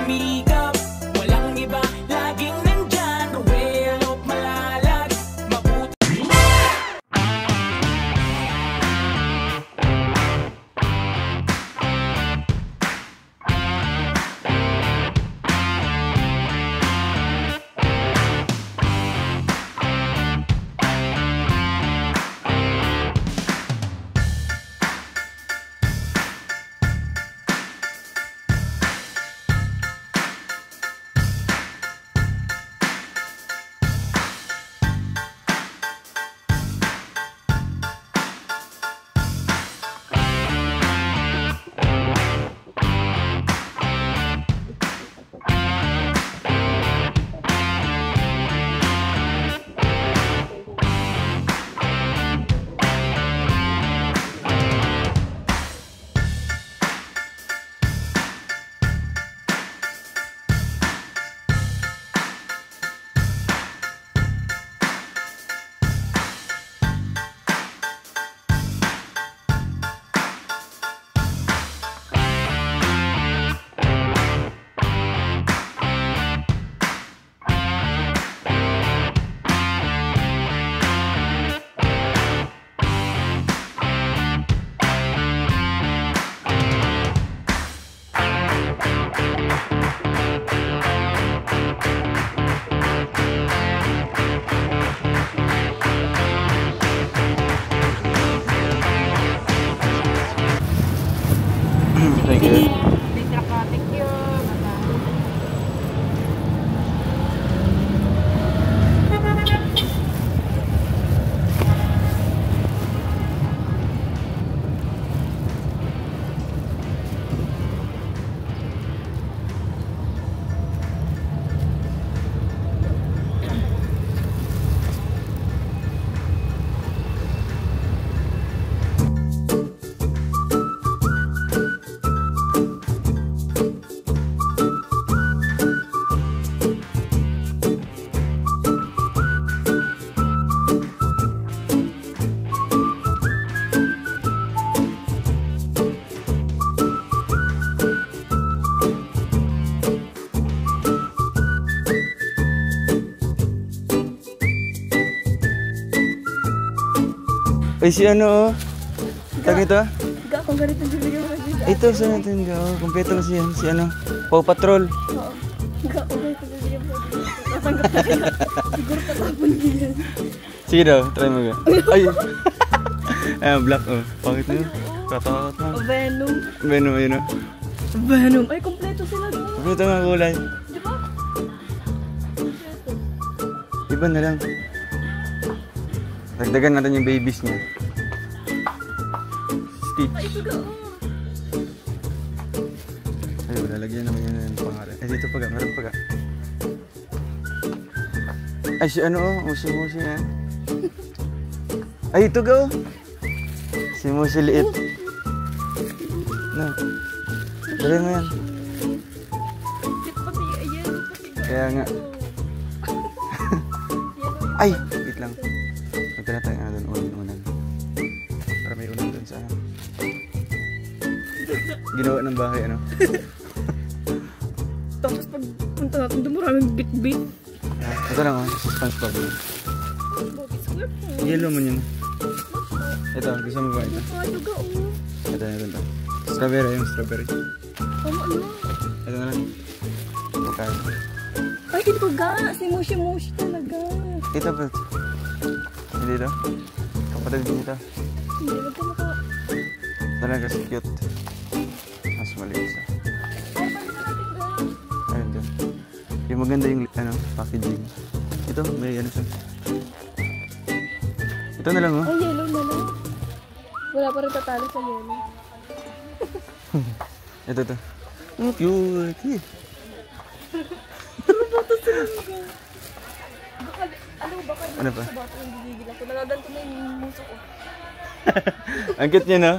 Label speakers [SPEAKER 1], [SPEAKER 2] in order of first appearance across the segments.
[SPEAKER 1] sumikap. Walang iba, laging nandyan. Ruwelo, malalag, mabuti.
[SPEAKER 2] Thank you.
[SPEAKER 3] Thank you.
[SPEAKER 2] Ay, si ano oh. Tag ito ah.
[SPEAKER 3] Higa kung ganito bibigyan mo siya.
[SPEAKER 2] Ito, sa natin ga. Oh, kumpleto kasi yan. Si ano. Paw Patrol.
[SPEAKER 3] Oo. Higa kung ganito bibigyan mo siya. Natanggap na siya. Siguro tatapon niya yan.
[SPEAKER 2] Sige daw, try mo ga. Ay! Ayan, black oh. Pangit na yun. Katakot na.
[SPEAKER 3] Venom.
[SPEAKER 2] Venom, yun oh.
[SPEAKER 3] Venom. Ay, kompleto sila doon.
[SPEAKER 2] Kumpleto nga kulay.
[SPEAKER 3] Di ba?
[SPEAKER 2] Iba na lang. Dagdagan natin yung babies niya. Stitch.
[SPEAKER 3] Ay, ito
[SPEAKER 2] Ay, lalagyan naman yun ng pangalan. Ay, dito paga. Meron paga. Ay, si ano oh. Musi-musi yan. Ay, ito ga oh. Si Musi liit. No. Dali mo yan.
[SPEAKER 3] Pati, ayan.
[SPEAKER 2] Kaya nga. Ay! Wait lang. Magtala tayo na doon. Unan. Para may unan doon sa ano. Ginawa ng bahay ano.
[SPEAKER 3] Tapos pag punta natin doon, maraming bit-bit.
[SPEAKER 2] Ito lang oh. SpongeBob yun.
[SPEAKER 3] Bobby Square.
[SPEAKER 2] Yellow mo yun. Ito. Gusto mo ba ito?
[SPEAKER 3] Ito ga oh.
[SPEAKER 2] Ito. Strawberry. Yung strawberry.
[SPEAKER 3] Tama na.
[SPEAKER 2] Ito na lang. Magkano.
[SPEAKER 3] Ay, ito ga. Si Mushi talaga.
[SPEAKER 2] Ito ba? Hindi ito? Kapatid din ito.
[SPEAKER 3] Hindi, wag ka maka...
[SPEAKER 2] Talaga si cute. Mas maliit siya.
[SPEAKER 3] Ay, paano natin ga?
[SPEAKER 2] Ayun doon. Yung maganda yung ano, packaging. Ito, may ano siya. Ito na lang oh.
[SPEAKER 3] Ay, yellow na lang. Wala pa rin tatalo sa yellow.
[SPEAKER 2] Ito. Cute. Eh.
[SPEAKER 3] Ano ba ito sila ga? Baka
[SPEAKER 2] Ano pa?
[SPEAKER 3] sa bata yung gigigil ako. Nagaganto na yung muso ko.
[SPEAKER 2] Ang cute niya no?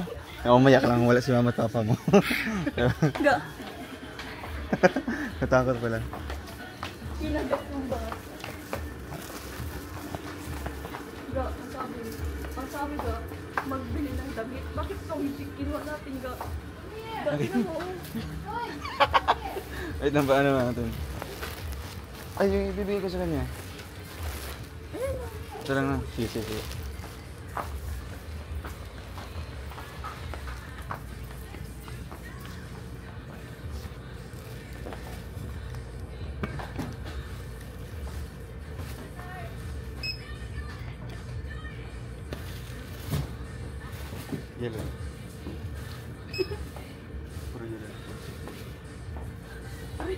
[SPEAKER 2] Umayak lang, wala si mama at papa mo.
[SPEAKER 3] Ga.
[SPEAKER 2] Natakot pala.
[SPEAKER 3] Kinagat yung ba? Ga, ang sabi ga, magbili ng damit. Bakit ito kinuha natin ga? Bakit mo?
[SPEAKER 2] Wait lang, paano natin? Ay, yung ibibigay ko sa kanya. Ito lang na. Sige. Yellow. Puro yellow. Ay,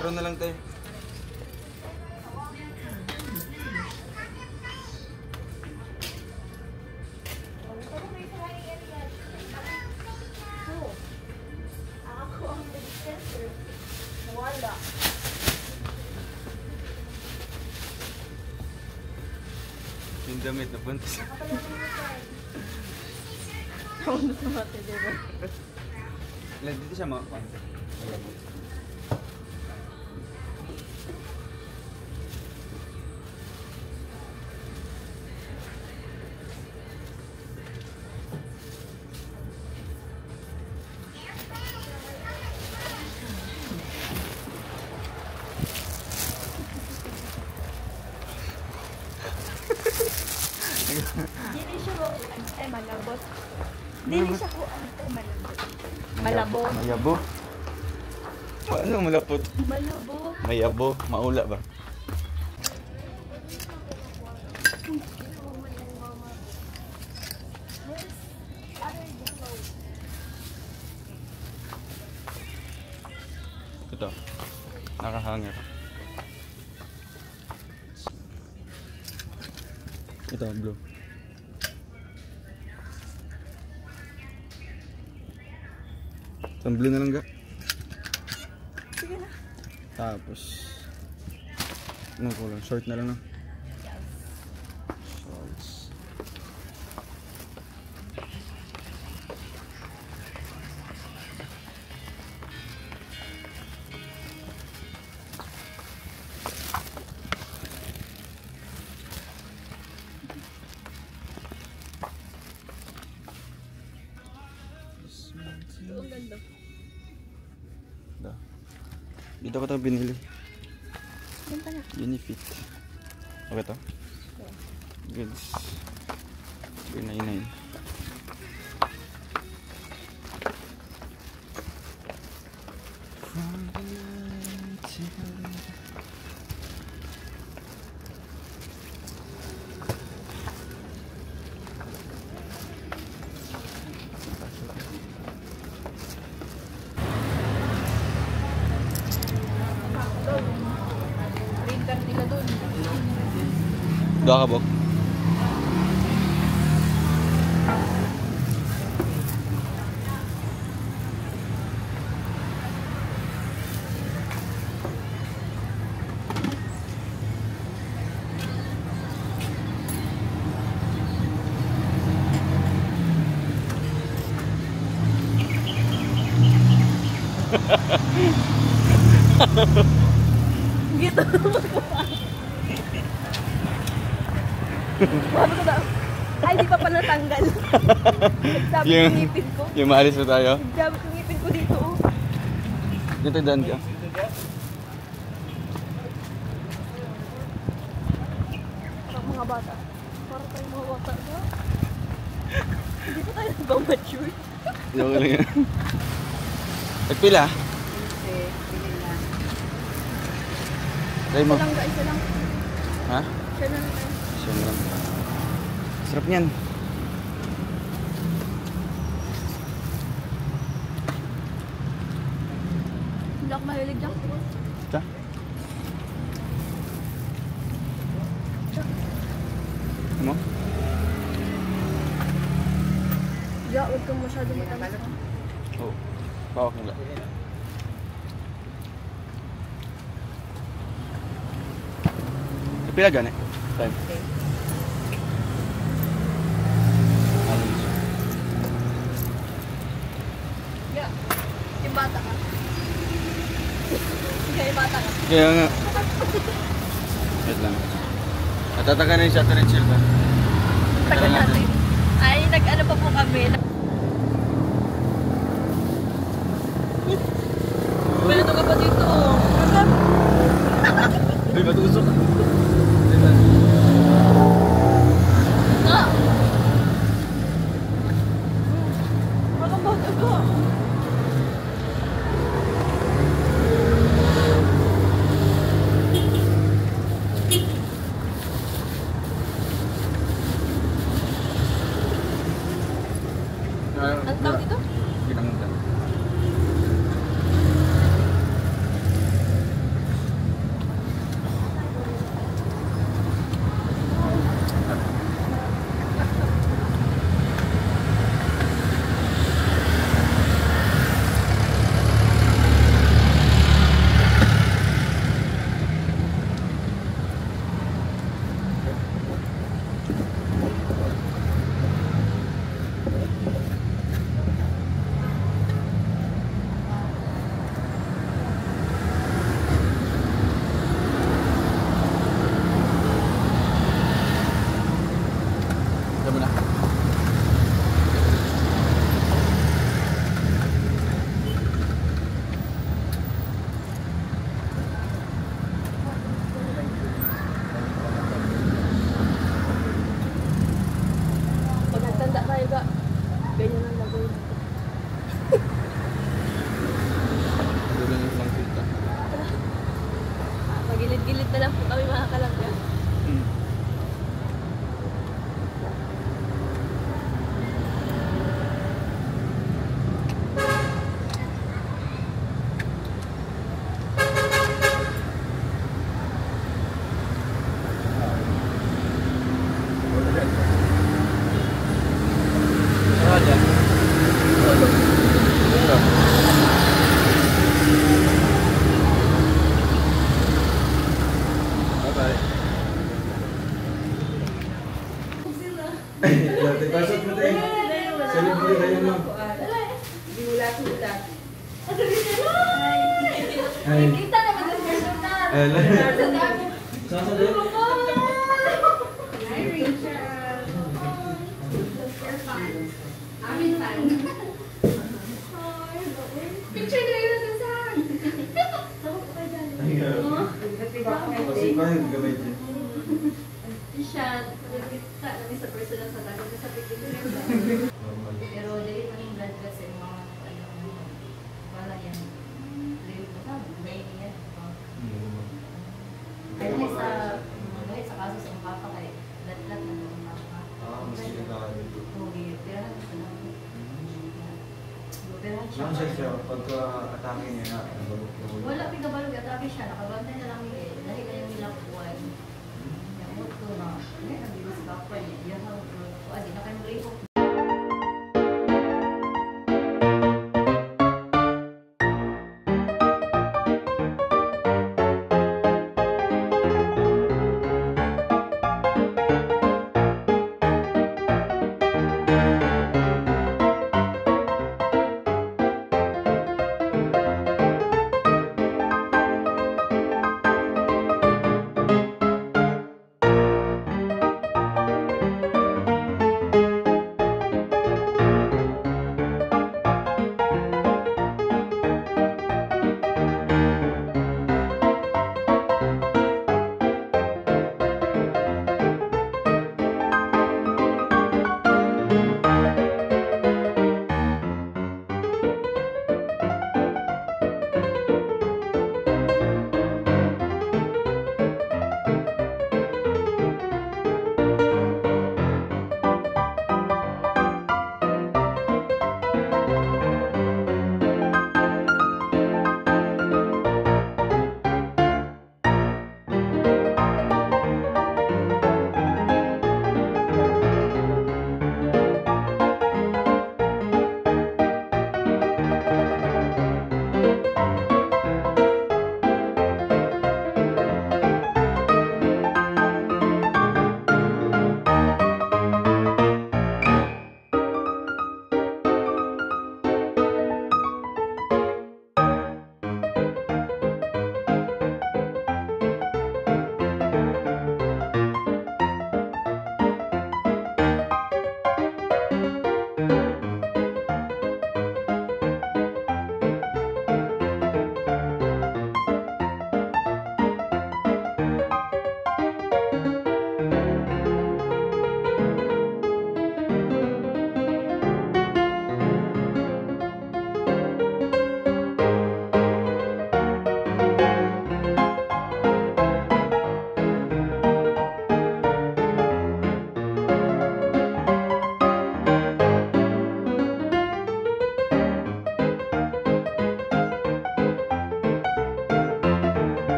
[SPEAKER 2] 4 na lang tayo.
[SPEAKER 3] Ako ang dispenser. Wala.
[SPEAKER 2] Yung damit na buntis.
[SPEAKER 3] Ako na sa mati, diba?
[SPEAKER 2] Dito siya mga
[SPEAKER 3] Dili siya ko ay malabot. Dili siya ko ay malabot. Malabot.
[SPEAKER 2] Mayabo. Paano malapot?
[SPEAKER 3] Malabot.
[SPEAKER 2] Mayabo. Maula ba? Ito. Nakahanger. Ito, blue. Itong blue na lang ga.
[SPEAKER 3] Sige na.
[SPEAKER 2] Tapos anong kulong? Short na lang na. Shorts.
[SPEAKER 3] Ang ganda.
[SPEAKER 2] Dito ko ito binili.
[SPEAKER 3] Ganda na.
[SPEAKER 2] Unifit. Okay to? Goods. $3.99.
[SPEAKER 3] Printer nila doon.
[SPEAKER 2] Doa ka, Bok?
[SPEAKER 3] Gitu. Sabi ko na, ay di pa pa natanggal. Sabi ko
[SPEAKER 2] Yung-
[SPEAKER 3] ngipin ko.
[SPEAKER 2] Yung maalis na tayo.
[SPEAKER 3] Sabi ko ngipin ko dito. Oh.
[SPEAKER 2] Dito daan ka.
[SPEAKER 3] Parang mga bata. Parang tayo mga bata. No? Hindi pa tayo nag-mature.
[SPEAKER 2] Joke lang yan. Nagpila? Try mo.
[SPEAKER 3] Isa lang guys, isa lang.
[SPEAKER 2] Ha?
[SPEAKER 3] Siya na lang.
[SPEAKER 2] Siya lang. Sarap niyan.
[SPEAKER 3] Hindi ako mahilig dyan.
[SPEAKER 2] Siya? Ano?
[SPEAKER 3] Diyan, huwag kang masyado matalas.
[SPEAKER 2] Oo. Pawak nila. Pila gani? Time.
[SPEAKER 3] Okay. Yeah. Yung bata ka. Yung bata ka.
[SPEAKER 2] Kaya nga. Wait lang. Natataga na yung shutter and chill ba?
[SPEAKER 3] Tagal natin. Ay, nag-ano pa po kami. Meron ka pa dito.
[SPEAKER 2] Uy, matusok.
[SPEAKER 3] Ah! Parang bata ka. Ang tawag dito?
[SPEAKER 2] Kinangga. Sabi na.
[SPEAKER 3] Pag nagtanda tayo ba, ganyan ang gagawin.
[SPEAKER 2] Dulo yung pang filter.
[SPEAKER 3] Magilid-gilid na lang po kami mga kalangga.
[SPEAKER 2] Ano dyan? Ito. Bye-bye. Dati pasok mo tayo. Celebrate tayo mo. Ay.
[SPEAKER 3] Kita naman ang personal.
[SPEAKER 2] Ala.
[SPEAKER 3] Sasa
[SPEAKER 2] din?
[SPEAKER 3] Hi, Rachel. You're fine. I'm fine. Picture na yun sa saan. Takot ka dyan.
[SPEAKER 2] Kasi pa yung gamay dyan.
[SPEAKER 3] Siya, nagkita namin sa personal sa tayo sa picture. Pero dali pa yung blood kasi mga wala yan. Kahit sa kaso sa papa kay lat-lat na ng papa.
[SPEAKER 2] Mas kinakain ito.
[SPEAKER 3] Okay, pero gusto lang. Pero
[SPEAKER 2] Saan siya pagka-atake niya na?
[SPEAKER 3] wala pingabalog at abi siya, nakabantay na lang niya. Dahil kaya nilang kuwan. Yung moto na, ngayon ang bilis papa niya. Yan ang di na kayo rin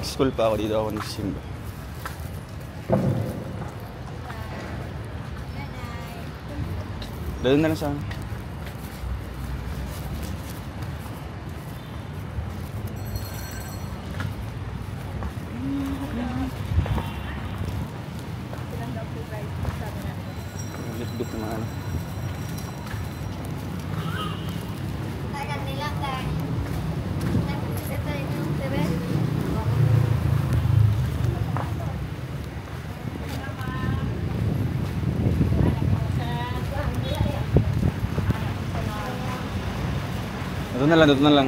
[SPEAKER 2] nag-school pa ako, dito ako nagsimba. Dalo na lang sa akin. Litbit na mga ano. Dito na lang.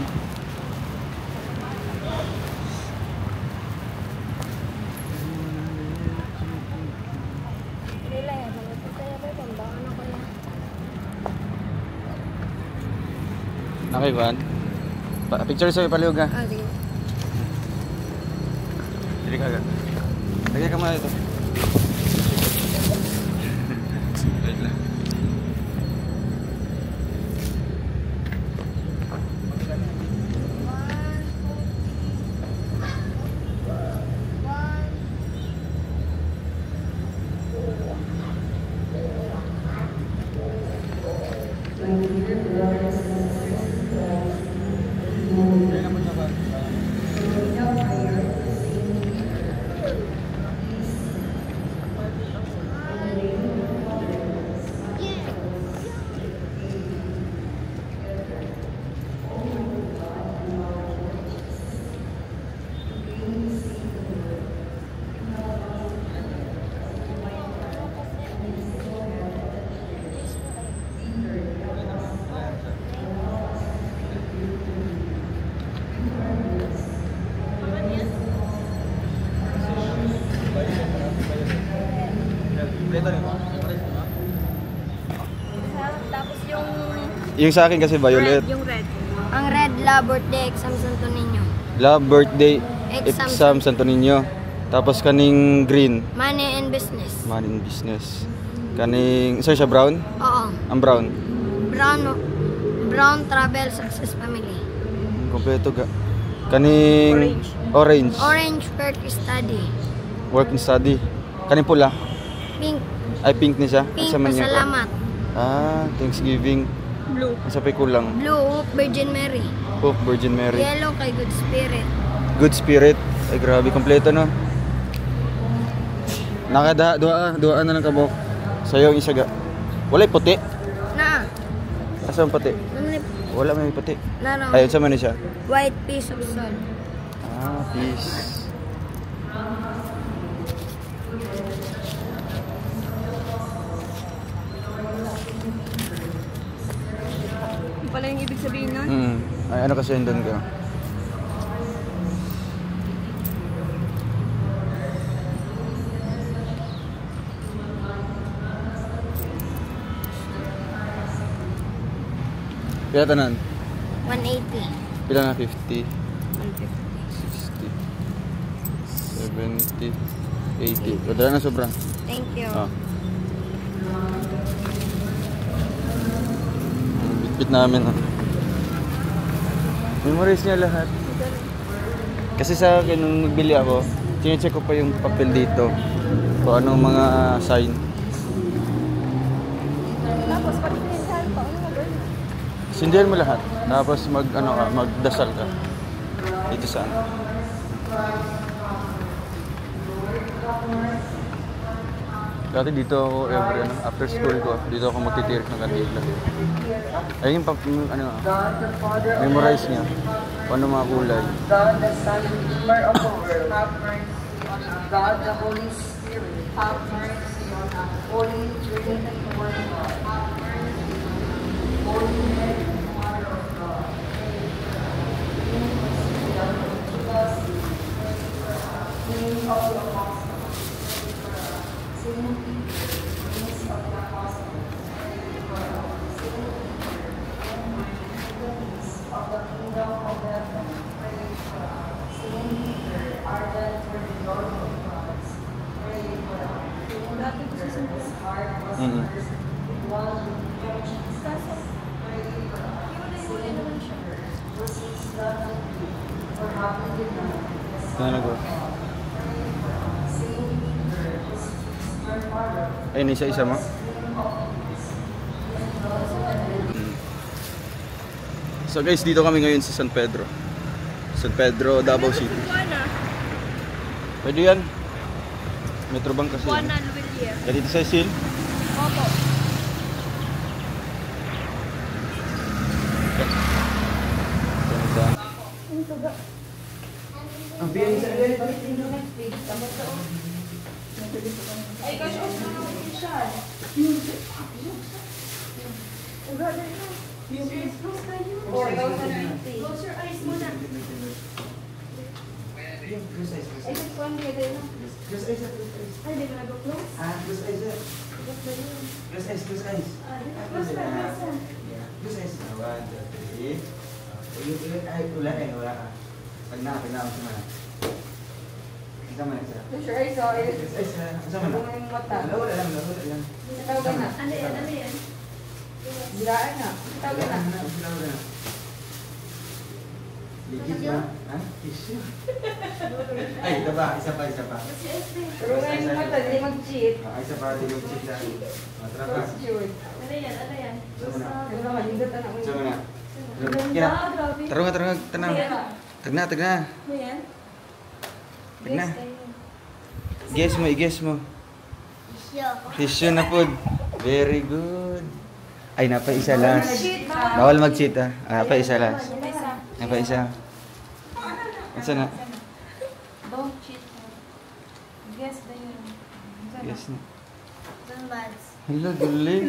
[SPEAKER 2] Okay, Juan. Picture sa'yo, paliwag ka.
[SPEAKER 3] Ah, sige.
[SPEAKER 2] Dili ka agad. Lagay ka muna dito. Wait lang.
[SPEAKER 3] Tapos
[SPEAKER 2] Yung sa akin kasi violet.
[SPEAKER 3] yung red. Ang red, la birthday exam Santo Niño.
[SPEAKER 2] Love, birthday,
[SPEAKER 3] Exam.
[SPEAKER 2] exam, Santo Niño. Tapos kaning green,
[SPEAKER 3] Money and business.
[SPEAKER 2] money in business. Kaning, isa siya brown?
[SPEAKER 3] Oo.
[SPEAKER 2] Ang brown.
[SPEAKER 3] Brown travel success family.
[SPEAKER 2] Kompleto ka. Kaning orange.
[SPEAKER 3] Orange work study.
[SPEAKER 2] Work and study. Kaning pula.
[SPEAKER 3] Pink.
[SPEAKER 2] Ay, pink ni siya.
[SPEAKER 3] Pink,
[SPEAKER 2] Sa man niya.
[SPEAKER 3] pasalamat.
[SPEAKER 2] Thanksgiving.
[SPEAKER 3] Blue.
[SPEAKER 2] Sa pa'y kulang.
[SPEAKER 3] Blue, Virgin Mary.
[SPEAKER 2] Hope, Virgin Mary.
[SPEAKER 3] Yellow kay Good Spirit.
[SPEAKER 2] Good Spirit. Ay, grabe. Kompleto, no? Duaan na lang kabok. Sa'yo yung isa ga. Wala'y puti.
[SPEAKER 3] Na.
[SPEAKER 2] Asa ang puti? Wala may puti.
[SPEAKER 3] Na.
[SPEAKER 2] Ayun, sa man siya.
[SPEAKER 3] White piece of salt.
[SPEAKER 2] Peace.
[SPEAKER 3] Yung pala yung ibig sabihin nun?
[SPEAKER 2] Ay, ano kasi yun doon ka? Pila tanan?
[SPEAKER 3] 180.
[SPEAKER 2] Pila na 50,
[SPEAKER 3] 150.
[SPEAKER 2] 60, 70, 80. Padala na sobra.
[SPEAKER 3] Thank you.
[SPEAKER 2] Bitbit namin. Memorize niya lahat. Kasi sa akin, nung nagbili ako, chinecheck ko pa yung papel dito. Kung anong mga sign.
[SPEAKER 3] Tapos, pag pinintahal pa, ano nga ba?
[SPEAKER 2] Sindihan mo lahat. Tapos magdasal ka. Dito saan? Dati dito ako after school ko, dito ako magtitirik ng kandila. Ayun yung memorize niya. Kung ano mga kulay.
[SPEAKER 4] God the Son, Redeemer of the world, have mercy on us. God the Holy Spirit, have mercy on us. Holy Trinity, Word of God, have mercy on us. Holy Mary, Mother of God, pray for us. King of the Apostles, pray for us. Saint Peter, Prince of the Apostles, pray for us. Saint Peter, Prince of the Kingdom of Heaven, pray for us. Saint Peter, ardent for the Lord of Christ, pray for us. Saint Peter, whose heart was merciful, one with Jesus, pray for us. Saint Peter, whose is love for having denied the Son
[SPEAKER 2] Kaya ko. Ayun, isa-isa mo. So guys, dito kami ngayon sa San Pedro. San Pedro, Davao City. Pwede yan. Metrobank kasi.
[SPEAKER 3] Juana Luilier.
[SPEAKER 2] Kaya dito sa Sil.
[SPEAKER 3] Opo.
[SPEAKER 2] Ang biyahe sa ulit.
[SPEAKER 3] Ay, kasi ako naman siya. Close your eyes muna. Ay, sa kuwan niya din. Ay, di ba nag-close? Close your eyes, oh. Bunga yung mata. Tawag na. Ano yan? Ano yan? Biraan na. Tawag na.
[SPEAKER 2] Ligid ba? Ha? Tissue? Ay, ito ba? Isa pa.
[SPEAKER 3] Pero ngayon yung mata, hindi mag-cheat.
[SPEAKER 2] Isa pa, di mag-cheat sa matrapa.
[SPEAKER 3] Ano yan? Ano yan?
[SPEAKER 2] Sama na.
[SPEAKER 3] Malindot anak mo.
[SPEAKER 2] Sama na.
[SPEAKER 3] Ganda, grabe.
[SPEAKER 2] Tarong, tanang. Tagna.
[SPEAKER 3] Ano yan?
[SPEAKER 2] Tagna. Guess mo. Tissue na po. Very good. Ay, napa isa last. Bawal mag-cheat ah. Napa isa last. Napa isa. Asa na?
[SPEAKER 3] Don't cheat. Guess na yun.
[SPEAKER 2] Guess na. Hello, galing.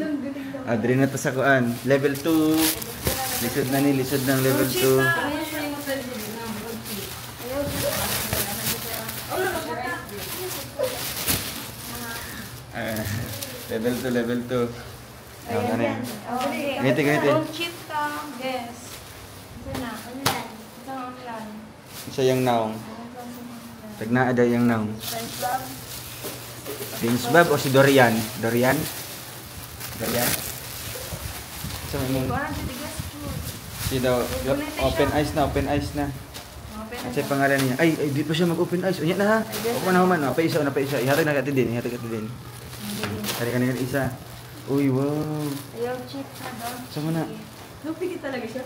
[SPEAKER 2] Adri na to sa kuan. Level 2. Lisod ng level 2. Level 2. Ano yan? Ganiti.
[SPEAKER 3] Don't cheat ka. Guess. Ito na. Ito ang plan.
[SPEAKER 2] Isa yung naong. Tagna ada yung naong. James Bob o si Dorian? Dorian? Sa mo? Si daw. Open eyes na. At sa pangalan niya. Ay, di pa siya mag-open eyes. Unya na ha. O pa na human. Pa isa. Ihatag na kati din. Hari kanina isa. Uy, wow.
[SPEAKER 3] Ayaw cheat na daw.
[SPEAKER 2] Sama na.
[SPEAKER 3] Lupigit talaga siya.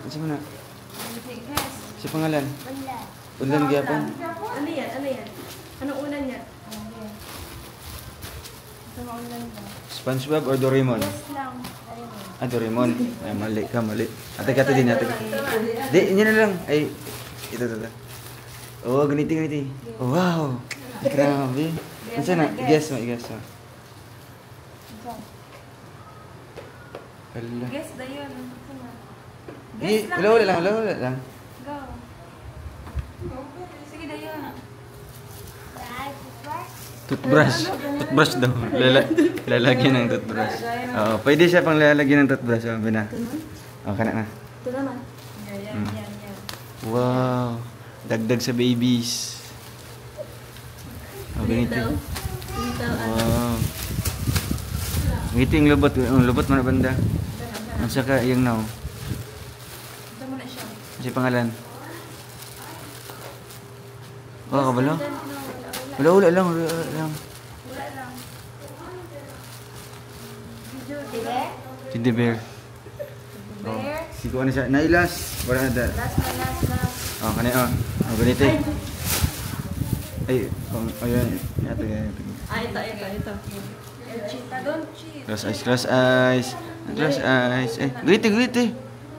[SPEAKER 2] Sama na.
[SPEAKER 3] Guess.
[SPEAKER 2] Si pangalan? Undan gyapon.
[SPEAKER 3] Ano yan? Anong unan niya? Ito maunan ba?
[SPEAKER 2] SpongeBob or Doraemon?
[SPEAKER 3] Guess lang. Ayun.
[SPEAKER 2] Doraemon. Ay, mali. Ate din. Di, inyo na lang. Ay, ito. Oh, ganiti. Oh, wow. Grabe. Ano na? Guess mo. Hala.
[SPEAKER 3] Guess na yun. Ito na.
[SPEAKER 2] Wala lang.
[SPEAKER 3] Go. Sige na yun.
[SPEAKER 2] Toothbrush daw. Lalagyan ng toothbrush. Oo, pwede siya pang lalagyan ng toothbrush. Sabi na. Okay na.
[SPEAKER 3] Ito naman. Yan.
[SPEAKER 2] Wow. Dagdag sa babies. Oh, ganito. Wow. Ganito yung lubot. Yung lubot mo na banda. At saka yung now.
[SPEAKER 3] Ito mo na siya.
[SPEAKER 2] Kasi pangalan. Oh, kabalo? Wala lang.
[SPEAKER 3] Wala lang.
[SPEAKER 2] Teddy bear.
[SPEAKER 3] Bear.
[SPEAKER 2] Siko ano siya. Nailas. Wala na dahil.
[SPEAKER 3] Last.
[SPEAKER 2] Oh, kanina. Oh, ganito. Ay, ayan.
[SPEAKER 3] Ito. Cheetah, don't cheat.
[SPEAKER 2] Close eyes. Eh, giti. Oh,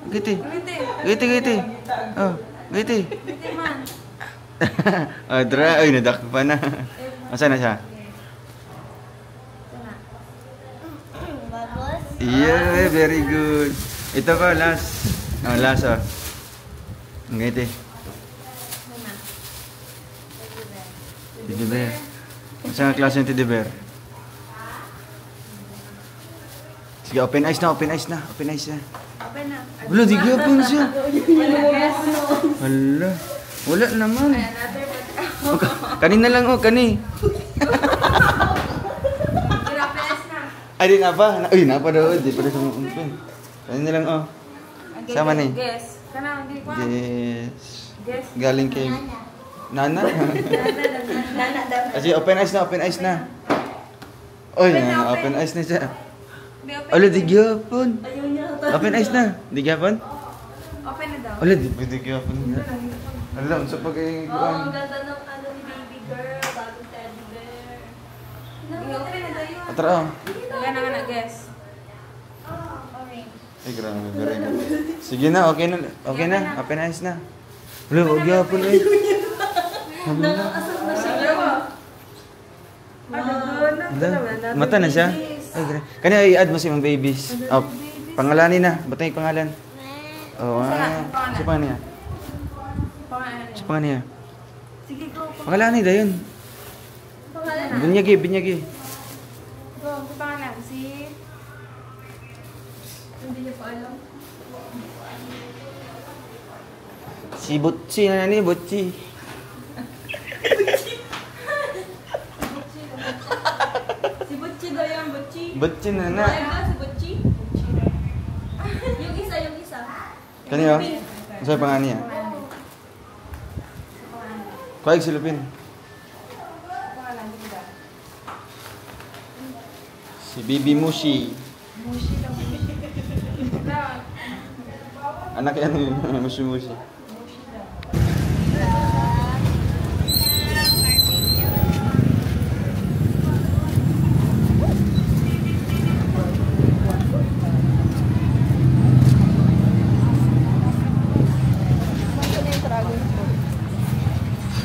[SPEAKER 2] giti.
[SPEAKER 3] Giti man.
[SPEAKER 2] Oh, dra. Ay, nadak pa na. Asa na siya? Yeah, very good. Ito pa, last. Oh, last, oh. Giti. Teddy bear. Saan ang klase yung teddy bear? Sige, open eyes na.
[SPEAKER 3] Open na.
[SPEAKER 2] Wala, di gyapon siya. Hala. Wala naman. Kanina lang, kani. Ay, di na pa. Uy, na pa daw. Di pa daw sa mga. Kanina lang, Sama ni.
[SPEAKER 3] Guess. Kana, hindi ko.
[SPEAKER 2] Yes. Galing kay Nana.
[SPEAKER 3] Nana daw.
[SPEAKER 2] Kasi open eyes na. Oy, open eyes na siya. Ala, di gyapon.
[SPEAKER 3] Ayaw niya.
[SPEAKER 2] Open eyes na. Di gyapon?
[SPEAKER 3] Open na daw.
[SPEAKER 2] Ala, di gyapon. Ala, unsa pa kay
[SPEAKER 3] Oh, ang ganda ng ano ni baby girl. Bagong teddy bear. Open na daw yun.
[SPEAKER 2] Atra.
[SPEAKER 3] Nga, guess.
[SPEAKER 2] Ay, grabe, very good. Sige na, okay na. Okay na, open eyes na. Wala, huwag yapon eh.
[SPEAKER 3] Nakakasap na siya.
[SPEAKER 2] Wala, mata na siya. Ay, grabe. Kanya i-add mo si mga babies. Oh, pangalanin na. Ba't yung pangalan? Oh, sa pangalan niya. Sa pangalan niya.
[SPEAKER 3] Sige, go.
[SPEAKER 2] Pangalanin na yun.
[SPEAKER 3] Pangalan na.
[SPEAKER 2] Binyagi.
[SPEAKER 3] Go, pangalan. Si... Hindi niya pa alam.
[SPEAKER 2] Si Butchi na ni, Butchi.
[SPEAKER 3] Si Butchi daw yan, Butchi.
[SPEAKER 2] Butchi na na.
[SPEAKER 3] Ay ba, si Butchi? Yung isa.
[SPEAKER 2] Kanya, sa pangalan niya. Kuhaig silupin. Si Bibi Mushi. Anak yan yun, Mushi.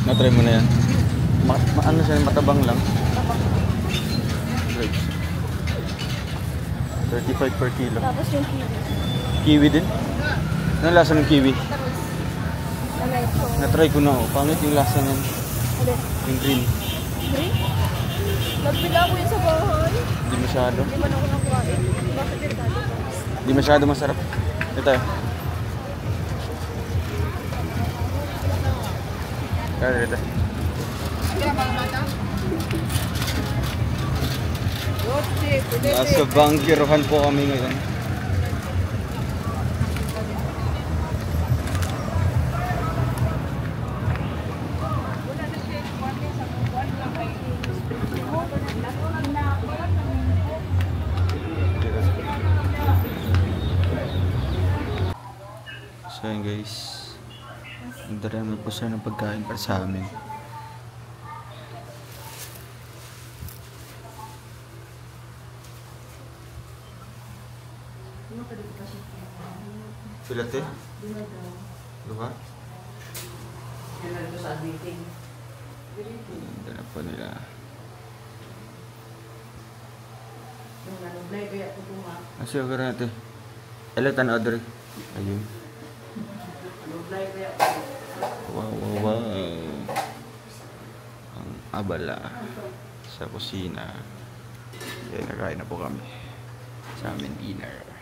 [SPEAKER 2] Na-try mo na yan. Ano siya, matabang lang. Grapes. 35 per kilo.
[SPEAKER 3] Tapos yung kiwi.
[SPEAKER 2] Kiwi din? Ano lasa ng kiwi?
[SPEAKER 3] Alay ko.
[SPEAKER 2] Na-try ko na oh. Pangit yung lasa niyan.
[SPEAKER 3] Alay.
[SPEAKER 2] Yung green.
[SPEAKER 3] Green? Nagpila ko yun sa bahay.
[SPEAKER 2] Hindi masyado.
[SPEAKER 3] Hindi man ako nakuhain. Bakit yung dati ko?
[SPEAKER 2] Hindi masyado masarap. Ito tayo. Kaya ito. Nasa bangkirohan po kami ngayon. So yun guys, nagdarami po sila ng pagkain para sa amin. Pilate? Luha? Dala po nila. Masih agak natin. Elatan Audrey. Ayun. Wow. Ang abala sa kusina. Kaya nakain na po kami sa amin dinner.